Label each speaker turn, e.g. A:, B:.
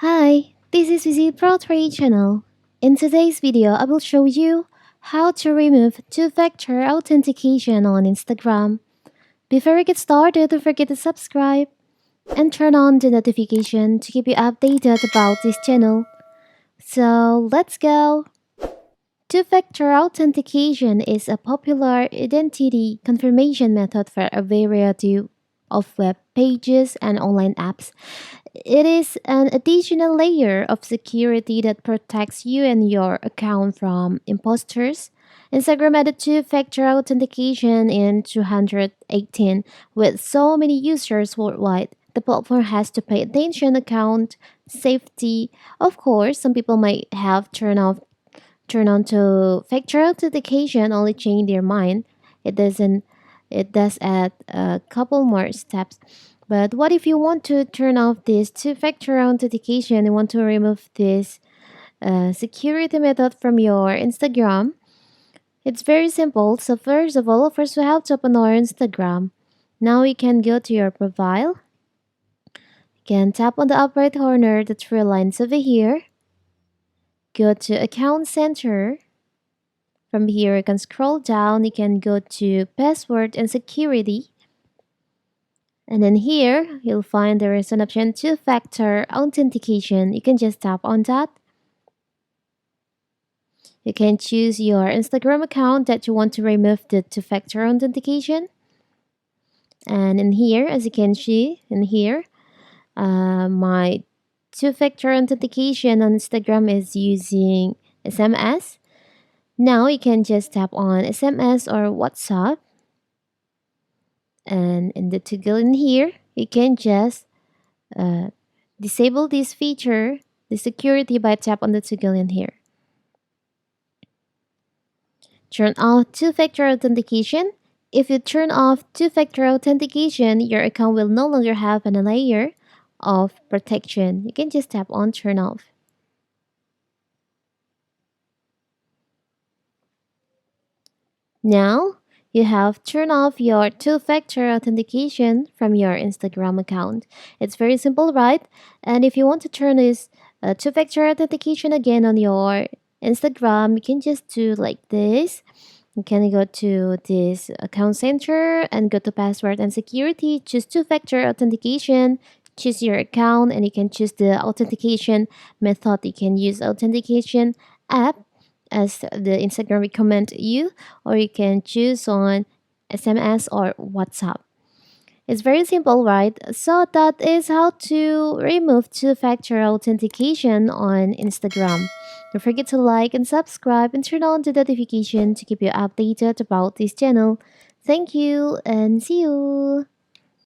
A: Hi, this is Vizi Pro 3 channel. In today's video, I will show you how to remove two-factor authentication on Instagram. Before we get started, don't forget to subscribe and turn on the notification to keep you updated about this channel. So let's go! Two-factor authentication is a popular identity confirmation method for a variety of web pages and online apps. It is an additional layer of security that protects you and your account from imposters. Instagram added two-factor authentication in 2018 with so many users worldwide. The platform has to pay attention account safety. Of course, some people might have turn on to factor authentication only change their mind. It doesn't it does add a couple more steps. But what if you want to turn off this two-factor authentication and want to remove this security method from your Instagram? It's very simple. So first we have to open our Instagram. Now you can go to your profile. You can tap on the upper right corner, the three lines over here. Go to Account Center. From here, you can scroll down. You can go to Password and Security. And then here, you'll find there is an option two-factor authentication. You can just tap on that. You can choose your Instagram account that you want to remove the two-factor authentication. And in here, as you can see, in here, my two-factor authentication on Instagram is using SMS. Now you can just tap on SMS or WhatsApp. And in the toggle in here, you can just disable this feature, the security, by tap on the toggle in here. Turn off two-factor authentication. If you turn off two-factor authentication, your account will no longer have a layer of protection. You can just tap on turn off. Now, you have turned off your two-factor authentication from your Instagram account. It's very simple, right? And if you want to turn this two-factor authentication again on your Instagram, you can just do like this. You can go to this account center and go to password and security, choose two-factor authentication, choose your account, and you can choose the authentication method. You can use authentication app as the Instagram recommend you, or you can choose on SMS or WhatsApp. It's very simple, right? So that is how to remove two-factor authentication on Instagram. Don't forget to like and subscribe and turn on the notification to keep you updated about this channel. Thank you and see you.